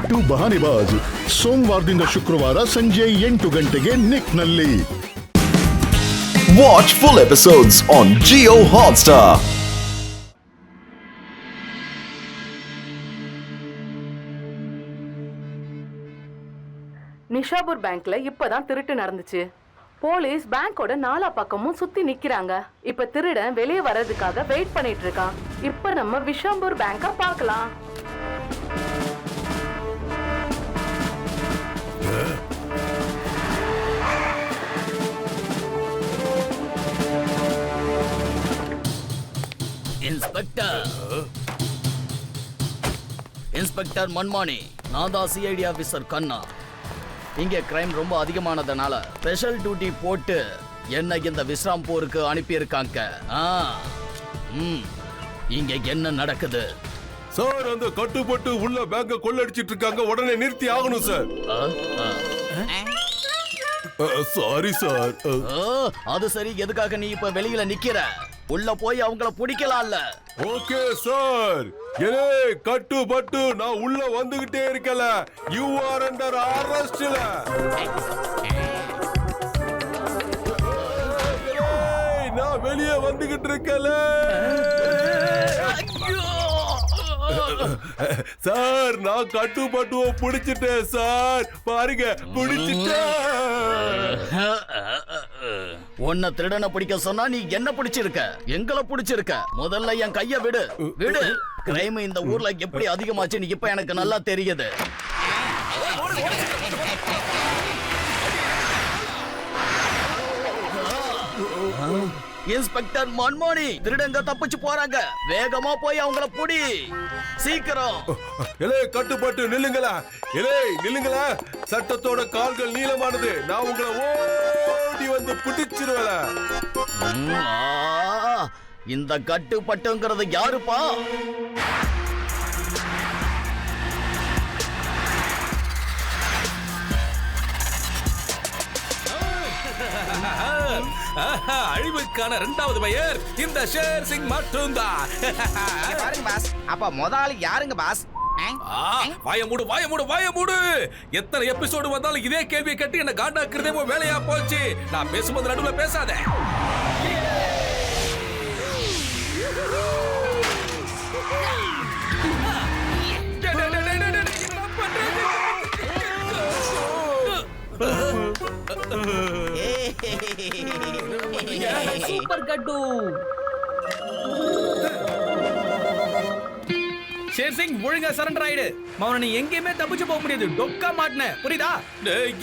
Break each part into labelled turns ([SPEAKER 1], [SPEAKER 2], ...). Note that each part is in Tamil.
[SPEAKER 1] ಗಟ್ಟು ಬಹಾನಿಬಾಜ್ ಸೋಮವಾರದಿಂದ ಶುಕ್ರವಾರ ಸಂಜೆ 8 ಗಂಟೆಗೆ ನಿಕ್ನಲ್ಲಿ.
[SPEAKER 2] Watch full episodes on Jio Hotstar.
[SPEAKER 3] நிஷாபூர் பேங்க்ல இப்பதான் திருட்டு நடந்துச்சு. போலீஸ் பேங்கோட நாலா பக்கமும் சுத்தி நிக்கிறாங்க. இப்ப திருடன் வெளியே வர்றதுக்காக வெயிட் பண்ணிட்டு இருக்கான். இப்ப நம்ம விஷாம்பூர் பேங்க பார்க்கலாம்.
[SPEAKER 4] இன்ஸ்பெக்டர் மன்மானி, நான் தான் சிஐடி ஆபீசர் கண்ணா. இங்கே கிரைம் ரொம்ப அதிகமானதுனால ஸ்பெஷல் டியூட்டி போட்டு என்ன இந்த விஸ்ராம்பூருக்கு அனுப்பியிருக்காங்க. இங்க என்ன நடக்குது
[SPEAKER 5] சார்? அந்த கட்டுப்பட்டு உள்ள பேங்க கொள்ளடிச்சிட்டு இருக்காங்க, உடனே நிறுத்தி ஆகணும் சார். Sorry sir.
[SPEAKER 4] அது சரி, எதுக்காக நீ இப்ப வெளியில நிக்கிற? உள்ள போய் அவங்கள பிடிக்கலாம்ல.
[SPEAKER 5] Okay sir. ஏலே கட்டுப்பட்டு நான் உள்ள வந்துகிட்டே இருக்கல. யூ ஆர் அண்டர் அரெஸ்ட்ல. நான் வெளியே வந்துகிட்டு இருக்கல சார். நான் கட்டுப்பட்டுவ பிடிச்சிட்டேன் சார். பாருங்க, பிடிச்சிட்டேன்.
[SPEAKER 4] உன்னை திருடனை பிடிக்க சொன்னா நீ என்ன பிடிச்சிருக்க? எங்களை பிடிச்சிருக்க. முதல்ல என் கைய விடு விடு. கிரைம் இந்த ஊர்ல எப்படி அதிகமாச்சுன்னு இப்ப எனக்கு நல்லா தெரியுது. இன்ஸ்பெக்டர் மன்மோனி, திருடங்க தப்பிச்சு போறாங்க. வேகமா போய் அவங்கள புடி, சீக்கிரம்.
[SPEAKER 5] இலே கட்டுப்பட்டு நில்லுங்களா. இலே நில்லுங்களா. சட்டத்தோட கால்கள் நீளமானது. நான் உங்களை ஓடி வந்து பிடிச்சிருவேன்.
[SPEAKER 4] இந்த கட்டுப்பட்டுங்கிறது யாருப்பா?
[SPEAKER 6] அழிவுக்கான இரண்டாவது பெயர் இந்த ஷேர் சிங் மட்டும்தான்.
[SPEAKER 7] பாருங்க பாஸ். அப்ப முதலாளி யாருங்க பாஸ்?
[SPEAKER 6] வாய மூடு, வாய மூடு, வாய மூடு. எத்தனை எபிசோடு வந்தாலும் இதே கேள்வியை கேட்டு என்ன காண்டாக்குறதே வேலையா போச்சு. நான் பேசும்போது நடுவுல பேசாத.
[SPEAKER 4] சூப்பர் கட்டு.
[SPEAKER 6] ஷேர் சிங் ஒழுங்கா சரண்டர் ஆயிடு. மவன நீ எங்கேயுமே தப்பிச்சு போக முடியாது. டொக்கா மாட்டன, புரியுதா?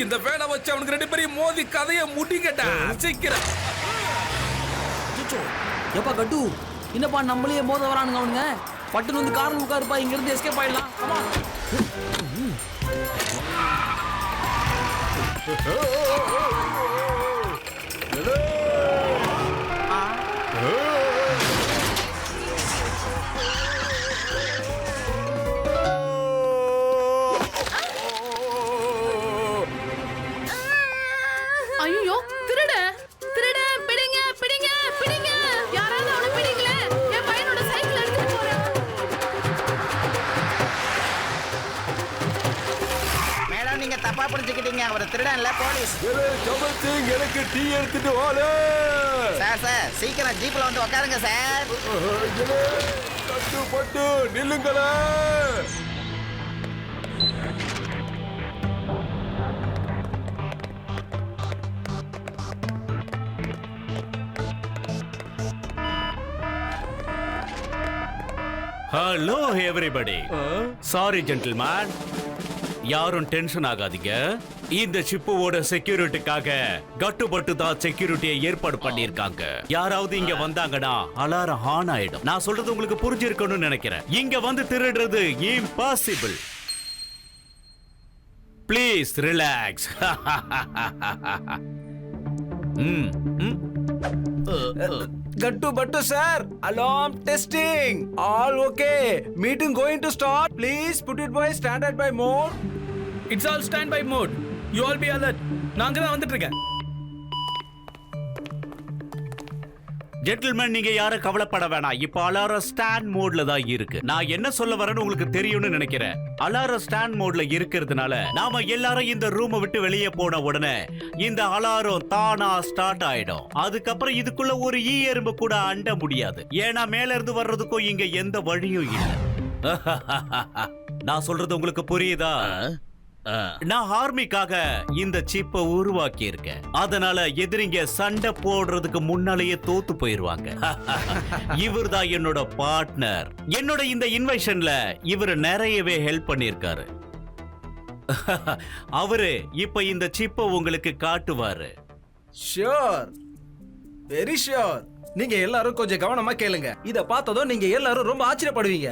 [SPEAKER 6] இந்த வேலை வச்சு அவனுக்கு ரெண்டு பேரும் மோதி கதையை முடிக்கட்டா சீக்கிரம்.
[SPEAKER 8] எப்பா கட்டு, என்னப்பா நம்மளே மோத வரானுங்க அவனுங்க. பட்டுன்னு வந்து கார்ல உட்காருப்பா, இங்க இருந்து எஸ்கேப் ஆயிடலாம்.
[SPEAKER 3] ஐயோ, திருட திருட, பிடிங்க பிடிங்க பிடிங்க. யாராவது அவனை பிடிங்களே. என் பையனோட சைக்கிள் எடுத்துட்டு போறேன்.
[SPEAKER 7] மேடம், நீங்க தப்பா புரிஞ்சுக்கிட்டீங்க. அவர் திருடன் இல்ல, போலீஸ்.
[SPEAKER 5] எனக்கு டீ எடுத்துட்டு வாலே.
[SPEAKER 7] சார் சார், சீக்கிரம் ஜீப்ல வந்து உட்காருங்க சார்.
[SPEAKER 5] கட்டுப்பட்டு நில்லுங்களே.
[SPEAKER 9] Hello everybody. சாரி ஜென்டில்மேன், யாரும் டென்ஷன் ஆகாதீங்க. இந்த ஷிப்போட செக்யூரிட்டிக்காக கட்டுப்பட்டு தான் செக்யூரிட்டியை ஏற்பாடு பண்ணிருக்காங்க. யாராவது இங்க வந்தாங்கன்னா அலாரம் ஆன் ஆயிடும். நான் சொல்றது உங்களுக்கு புரிஞ்சிருக்கணும்னு நினைக்கிறேன். இங்க வந்து திருடுறது impossible. Please relax.
[SPEAKER 8] Gattu Battu sir, alarm testing. All okay. Meeting going to start. Please put it by standby mode.
[SPEAKER 6] It's all standby mode. You all be alert. நாங்க தான் வந்துட்டு இருக்கேன்.
[SPEAKER 9] ஜென்டில்மேன், நீங்க யாரும் கவலைப்பட வேணாம். இப்ப அலாரம் ஸ்டாண்ட் மோட்ல தான் இருக்கு. நான் என்ன சொல்ல வரேன்னு உங்களுக்கு தெரியும்னு நினைக்கிறேன். அலாரம் ஸ்டாண்ட் மோட்ல இருக்கிறதுனால நாம எல்லாரும் இந்த ரூமை விட்டு வெளியே போன உடனே இந்த அலாரம் தானா ஸ்டார்ட் ஆயிடும். அதுக்கப்புறம் இதுக்குள்ள ஒரு ஈ எறும்பு கூட அண்ட முடியாது. ஏன்னா மேல இருந்து வர்றதுக்கும் இங்க எந்த வழியும் இல்லை. நான் சொல்றது உங்களுக்கு புரியுதா? நான் ஆர்மிக்காக இந்த சிப்பை உருவாக்கி இருக்கேன். அதனால எதிரிங்க சண்டை போடுறதுக்கு முன்னாலேயே தோத்து போயிருவாங்க. இவர்தான் என்னோட பார்ட்னர். என்னோட இந்த இன்வென்ஷன்ல இவர் நிறையவே ஹெல்ப் பண்ணிருக்காரு. அவரு இப்ப இந்த சிப்பை உங்களுக்கு காட்டுவாரு.
[SPEAKER 8] Sure, very sure. நீங்க எல்லாரும் கொஞ்சம் கவனமா கேளுங்க. இத பார்த்ததும் நீங்க எல்லாரும் ரொம்ப ஆச்சரியப்படுவீங்க.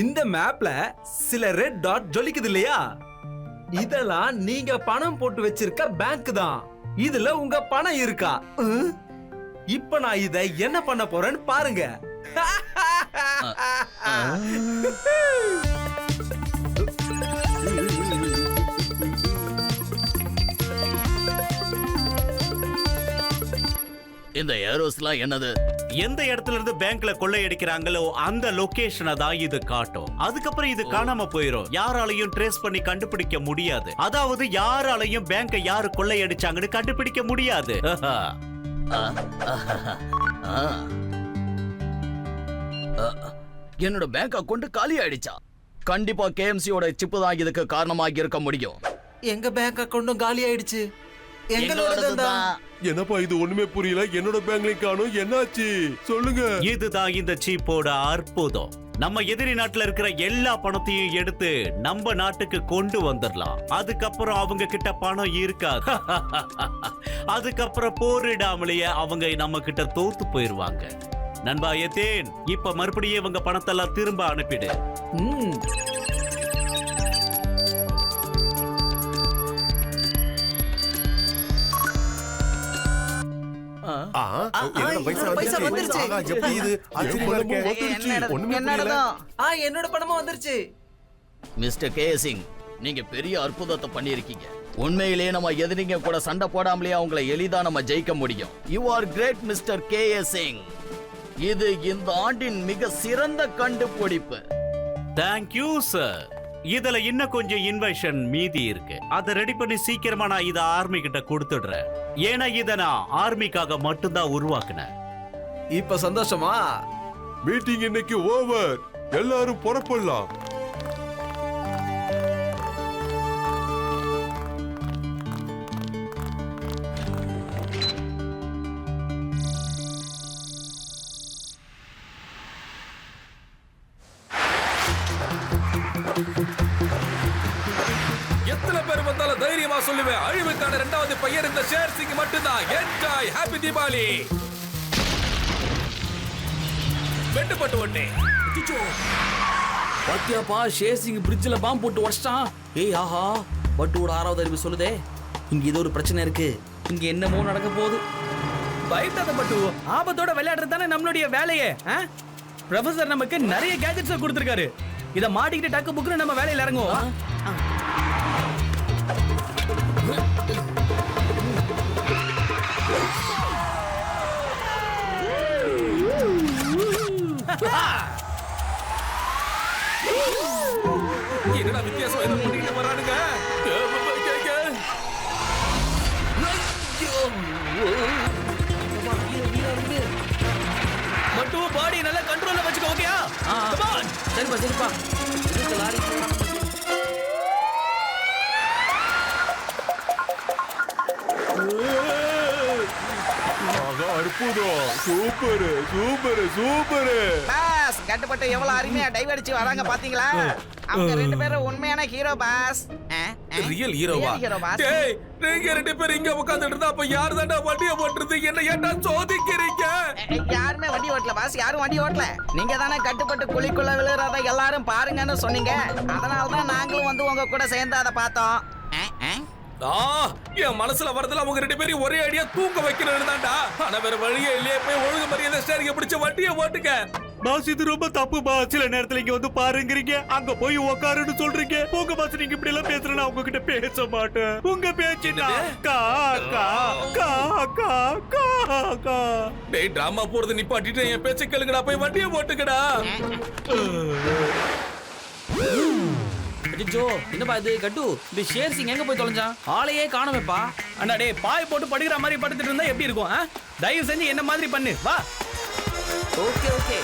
[SPEAKER 8] இந்த மேப்ல சில ரெட் டாட் ஜொலிக்குது இல்லையா? இதெல்லாம் நீங்க பணம் போட்டு வச்சிருக்க பேங்க் தான். இதுல உங்க பணம் இருக்கா? இப்ப நான் இத என்ன பண்ண போறேன்னு பாருங்க.
[SPEAKER 4] இந்த ஏரோஸ்லாம் என்னது?
[SPEAKER 9] எந்த இடத்துல இருந்து பேங்க்ல கொள்ளையடிக்கிறாங்களோ அந்த லொகேஷனை தான் இது காட்டும். அதுக்கப்புறம் இது காணாம போயிடும். யாராலையும் ட்ரேஸ் பண்ணி கண்டுபிடிக்க முடியாது. அதாவது யாராலையும் பேங்கை யாரு கொள்ளையடிச்சாங்கன்னு கண்டுபிடிக்க முடியாது.
[SPEAKER 4] என்னோட பேங்க் அக்கவுண்ட் காலி ஆயிடுச்சா? கண்டிப்பா கேஎம்சியோட சிப்பு தான் இதுக்கு காரணமாக இருக்க முடியும்.
[SPEAKER 8] எங்க பேங்க் அக்கவுண்டும் காலி ஆயிடுச்சு.
[SPEAKER 5] என்னப்பா இது ஒண்ணுமே புரியல. என்னோட பேங்க்லயும் காணும். என்னாச்சு சொல்லுங்க.
[SPEAKER 9] இதுதான் இந்த சீப்போட அற்புதம். நம்ம எதிரி நாட்டுல இருக்கிற எல்லா பணத்தையும் எடுத்து நம்ம நாட்டுக்கு கொண்டு வந்துடலாம். அதுக்கப்புறம் அவங்க கிட்ட பணம் இருக்காது. அதுக்கப்புறம் போரிடாமலேயே அவங்க நம்ம கிட்ட தோத்து போயிருவாங்க. நண்பா எத்தேன், இப்ப மறுபடியும் இவங்க பணத்தெல்லாம் திரும்ப அனுப்பிடு.
[SPEAKER 8] என்னோட பணமும் வந்துருச்சு.
[SPEAKER 4] மிஸ்டர் கே சிங், நீங்க பெரிய அற்புதத்தை பண்ணிருக்கீங்க. உண்மையிலேயே நம்ம எதிரிங்க கூட சண்டை போடாமலேயே அவங்களை எளிதா நம்ம ஜெயிக்க முடியும். You are great mister K Singh. இது இந்த ஆண்டின் மிக சிறந்த கண்டுபிடிப்பு.
[SPEAKER 9] Thank you sir. இதுல இன்னும் கொஞ்சம் இன்வென்ஷன் மீதி இருக்கு. அதை ரெடி பண்ணி சீக்கிரமா நான் இதை ஆர்மி கிட்ட கொடுத்துடுறேன். ஏன்னா இதை நான் ஆர்மிக்காக மட்டும்தான் உருவாக்குனேன்.
[SPEAKER 8] இப்ப சந்தோஷமா?
[SPEAKER 5] மீட்டிங் இன்னைக்கு ஓவர். எல்லாரும் புறப்படலாம்.
[SPEAKER 6] எத்தனை பேர் வந்தாலும் தைரியமா சொல்லுவேன், அழிவுக்கான இரண்டாவது பையன் இந்த ஷேர் சிங் மட்டும்தான். Enjoy, happy Deepavali. வெட்டுப்பட்டு ஒண்ணே
[SPEAKER 10] பாத்தியாப்பா, ஷேர் சிங் பிரிட்ஜ்ல பாம்பு போட்டு உடைச்சிட்டான். ஏய் ஆஹா, பட்டுவோட 6வது அறிவு சொல்லுதே, இங்க ஏதோ ஒரு பிரச்சனை இருக்கு. இங்க என்னமோ நடக்க போகுது.
[SPEAKER 6] பயப்படாத பட்டு, ஆபத்தோட விளையாடுறது தானே நம்மளுடைய வேலையே. ப்ரொஃபசர் நமக்கு நிறைய கேஜெட்ஸ் கொடுத்திருக்காரு. இத மாட்டிக்கிட்டு டக்கு புக்குன்னு நம்ம வேலையில இறங்குவோம். என்னடா வித்தியாசம் என்ன பண்ணிட்டு வரானுங்க? பட்டு பாடி நல்லா கண்ட்ரோல்ல வச்சுக்கோ. ஓகேயா?
[SPEAKER 10] சரிப்பா சரிப்பா.
[SPEAKER 5] அற்புதம். Super super super.
[SPEAKER 7] பாஸ் கட்டுப்பட்டு எவ்வளவு அருமையா டைவ் அடிச்சு வராங்க பாத்தீங்களா? அவங்க 2 பேரும் உண்மையான ஹீரோ பாஸ்.
[SPEAKER 6] ரியல் ஹீரோவா?
[SPEAKER 7] Hero boss.
[SPEAKER 6] டேய் நீங்க 2 பேரும் இங்க உட்கார்ந்துட்டு இருந்தா அப்ப யார் தான்டா வண்டியை ஓட்டுறது? என்ன ஏன்டா சோதிக்கிறீங்க?
[SPEAKER 7] யாருமே வண்டி ஓட்டல பாஸ், யாரும் வண்டி ஓட்டல. நீங்க தானே கட்டுப்பட்டு குழிக்குள்ள விழுறத எல்லாரும் பாருங்கன்னு சொன்னீங்க. அதனால தான் நாங்களும் வந்து உங்க கூட சேர்ந்து அதை பார்த்தோம்.
[SPEAKER 6] என் மனசுல வரதுல அவங்க 2 பேரும் ஒரே அடியா தூங்க வைக்கணும் தான்டா. ஆனா வேற வழியே இல்லையே. போய் ஒழுங்கு மரியாதை ஸ்டேரிங்க பிடிச்ச வண்டியை ஓட்டுங்க.
[SPEAKER 9] பாஸ் இது ரொம்ப தப்பு பாஸ். சில நேரத்துல இங்க வந்து பாருங்கறீங்க, அங்க போய் உட்காருன்னு சொல்றீங்க. போங்க பாஸ், நீங்க இப்படி எல்லாம் பேசுறேன்னா அவங்க கிட்ட பேச மாட்டேன். உங்க பேச்சுனா கா கா கா கா கா கா.
[SPEAKER 6] டேய் டிராமா போறது நிப்பாட்டிட்டு என் பேச்ச கேளுங்கடா. போய் வண்டியை ஓட்டுங்கடா.
[SPEAKER 10] அச்சோ, என்னப்பா இது கட்டு? இந்த ஷேர் சிங் எங்க போய் தொலைஞ்சான்? ஆளையே காணோமேப்பா.
[SPEAKER 6] அண்ணா டேய் பாய் போட்டு படிக்கிற மாதிரி படுத்துட்டு இருந்தா எப்படி இருக்கும்? தயவு செஞ்சு என்ன மாதிரி பண்ணு வா.
[SPEAKER 10] Okay okay.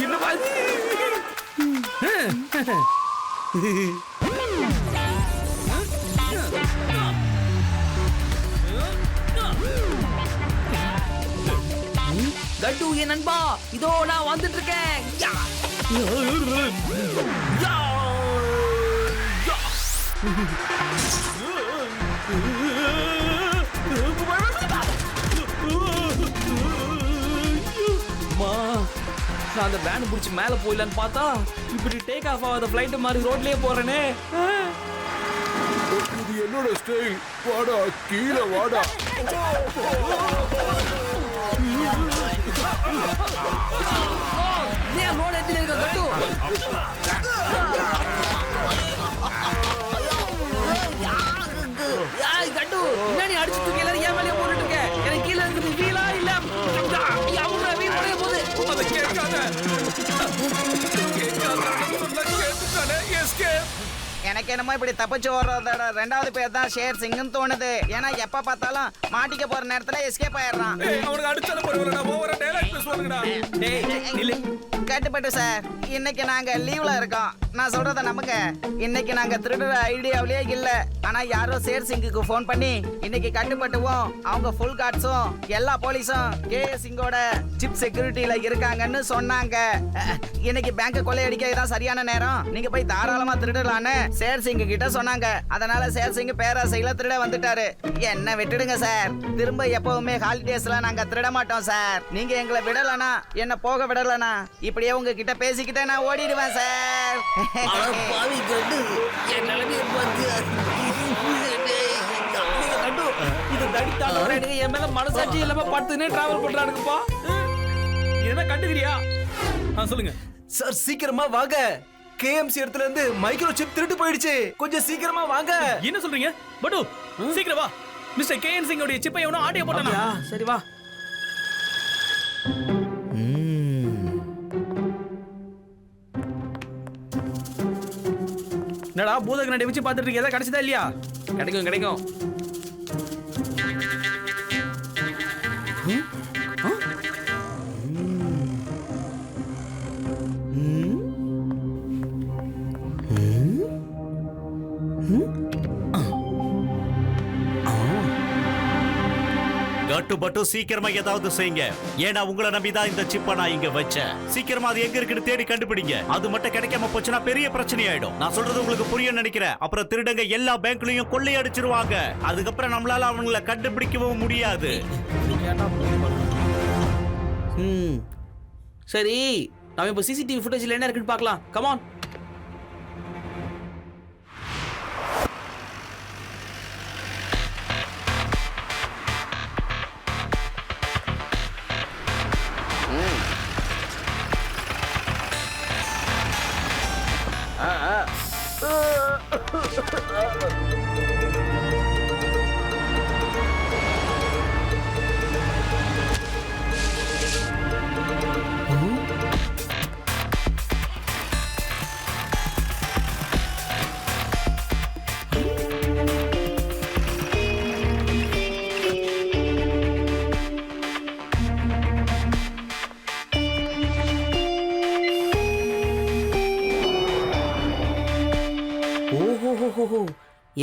[SPEAKER 6] என்ன மாதிரி
[SPEAKER 10] கட்டு என் நண்பா, இதோ நான் வந்துட்டு இருக்கேன். யா. யா. யா. அம்மா, நான் அந்த வேன் பிடிச்சி மேல போயிடலான்னு பார்த்தா இப்படி டேக் ஆஃப் ஆகாத ஃபிளைட் மாதிரி ரோட்லயே போறேனே.
[SPEAKER 5] இது என்னோட ஸ்டைல். வாடா கீழே வாடா.
[SPEAKER 10] ஏன் ரோட் எடுத்து இருக்க கட்டு? யாய் கட்டு, என்னடி அடிச்சு தூக்கி எல்லாரும் ஏன் மேலே போட்டுட்டு இருக்க? எனக்கு கீழ இருக்குது வீலா இல்ல அவங்க வீல் உடைய போகுது.
[SPEAKER 6] அதை கேட்காத. கேட்டுட்டானே எஸ்கேப்.
[SPEAKER 7] எனக்கு என்னமோ இப்படி தப்பிச்சு ஓடுறதோட 2வது பேர் தான் ஷேர் சிங்னு தோணுது. ஏன்னா எப்ப பார்த்தாலும் மாட்டிக்க போற நேரத்துல எஸ்கேப் ஆயிடுறான்.
[SPEAKER 6] அவனுக்கு அடிச்சாலும் பரவாயில்லடா. ஓவரா டயலாக் பேசுவானுங்கடா.
[SPEAKER 10] டேய் நில்லு.
[SPEAKER 7] கட்டுப்பட்டு சார், இன்னைக்கு நாங்க லீவ்ல இருக்கோம். நான் சொல்றத நம்புங்க. இன்னைக்கு நாங்க திருடுற ஐடியாவிலேயே இல்ல. ஆனா யாரோ ஷேர் சிங்குக்கு ஃபோன் பண்ணி இன்னைக்கு கட்டுப்பட்டுவோம் அவங்க ஃபுல் கார்ட்ஸும் எல்லா போலீஸும் கேஎஸ் சிங்கோட சிப் செக்யூரிட்டில இருக்காங்கன்னு சொன்னாங்க. இன்னைக்கு பேங்க் கொள்ளையடிக்க இதான் சரியான நேரம், நீங்க போய் தாராளமா திருடலான்னு ஷேர் சிங் கிட்ட சொன்னாங்க. அதனால ஷேர் சிங் பேராசையில திருட வந்துட்டாரு. என்ன விட்டுடுங்க சார். திரும்ப எப்பவுமே ஹாலிடேஸ்ல நாங்க திருட மாட்டோம் சார். நீங்க எங்களை விடலனா, என்ன போக விடலனா, இப்படியே உங்ககிட்ட பேசிக்கிட்டே நான் ஓடிடுவேன் சார்.
[SPEAKER 10] பாவி கட்டு, என் நிலைமையை பார்த்து கட்டு, இது தடித்தாள என் மேல மனசாட்சி இல்லாம படுத்துனே டிராவல் பண்றானுங்கப்பா.
[SPEAKER 6] என்ன கண்டுக்கிறியா? சொல்லுங்க
[SPEAKER 8] சார், சீக்கிரமா வாங்க. கேஎம்சி இடத்துல இருந்து மைக்ரோ சிப் திருட்டு போயிடுச்சு. கொஞ்சம் சீக்கிரமா வாங்க.
[SPEAKER 6] என்ன சொல்றீங்க? பட்டு சீக்கிரம் வா. மிஸ்டர் கேஎன் சிங் உடைய சிப்பை எவனோ ஆடியோ போட்டானா?
[SPEAKER 10] சரி வா.
[SPEAKER 6] என்னடா பூதக நடி வச்சு பார்த்துட்டு இருக்க? ஏதாவது கிடைச்சதா இல்லையா?
[SPEAKER 10] கிடைக்கும் கிடைக்கும்.
[SPEAKER 9] கட்டு பட்டு சீக்கிரமா ஏதாவது செய்யுங்க. ஏன்னா உங்களை நம்பிதான் இந்த சிப்பை நான் இங்க வச்சேன். சீக்கிரமா அது எங்க இருக்குன்னு தேடி கண்டுபிடிங்க. அது மட்டும் கிடைக்காம போச்சுன்னா பெரிய பிரச்சனை ஆயிடும். நான் சொல்றது உங்களுக்கு புரியும் நினைக்கிறேன். அப்புறம் திருடங்க எல்லா பேங்க்லயும் கொள்ளையடிச்சிருவாங்க. அதுக்கப்புறம் நம்மளால அவங்கள கண்டுபிடிக்கவும் முடியாது.
[SPEAKER 10] சரி, நாம இப்ப சிசிடிவி ஃபுட்டேஜ்ல என்ன இருக்குன்னு பார்க்கலாம். Come on.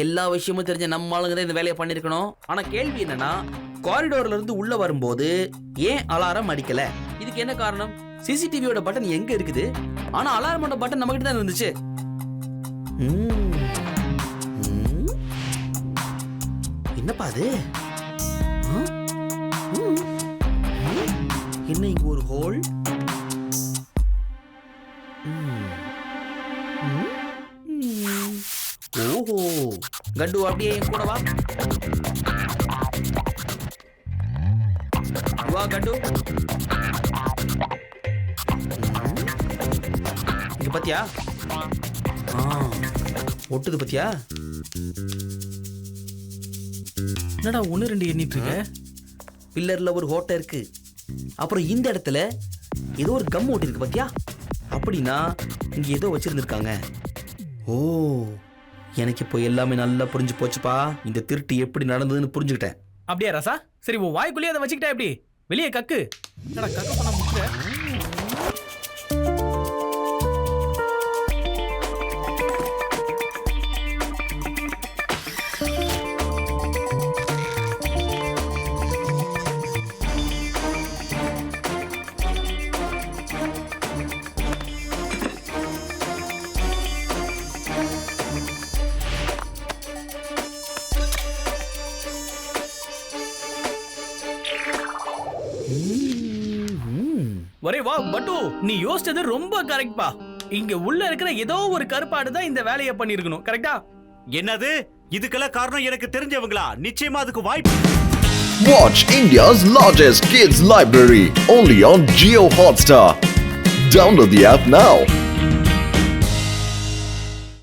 [SPEAKER 10] எல்லா விஷயமும் தெரிஞ்ச நம்ம ஆளுங்க தான் இந்த வேலையை பண்ணிருக்கணும். ஆனா கேள்வி என்னன்னா, காரிடோர்ல இருந்து உள்ள வரும்போது ஏன் அலாரம் அடிக்கல? இதுக்கு என்ன காரணம்? சிசிடிவியோட பட்டன் எங்க இருக்குது? ஆனா அலாரமோட பட்டன் நம்ம கிட்ட தான் இருந்துச்சு. என்னப்பா அது? என்ன இங்க ஒரு ஹோல்? ஓஹோ, கண்டு அப்படியே என் கூட வா. வா கண்டு. இங்க பாத்தியா? ஒட்டுது பாத்தியா?
[SPEAKER 6] என்னடா 1 2 எண்ணிட்டு இருக்க?
[SPEAKER 10] பில்லர்ல ஒரு ஓட்டை இருக்கு. அப்புறம் இந்த இடத்துல ஏதோ ஒரு கம் ஓட்டி இருக்கு பாத்தியா? அப்படின்னா இங்க ஏதோ வச்சிருந்திருக்காங்க. ஓ, எனக்கு இப்போ எல்லாமே நல்லா புரிஞ்சு போச்சுப்பா. இந்த திருட்டு எப்படி நடந்ததுன்னு புரிஞ்சுக்கிட்டேன்.
[SPEAKER 6] அப்படியே ராசா? சரி, உன் வாய்க்குள்ளேயே அதை வச்சுக்கிட்டா எப்படி? வெளியே கக்கு. என்னடா கக்க பண்ண முடியல? ஒரே வா பட்டு, நீ யோசிச்சது ரொம்ப கரெக்ட்பா. இங்க உள்ள இருக்கிற ஏதோ ஒரு கருப்பாடு தான் இந்த வேலையை பண்ணிருக்கணும். கரெக்டா?
[SPEAKER 9] என்னது? இதுக்கெல்லாம் காரணம் எனக்கு தெரிஞ்சவங்களா? நிச்சயமா அதுக்கு வாய்ப்பு.
[SPEAKER 2] Watch India's largest kids library only on Jio Hotstar. Download the app now.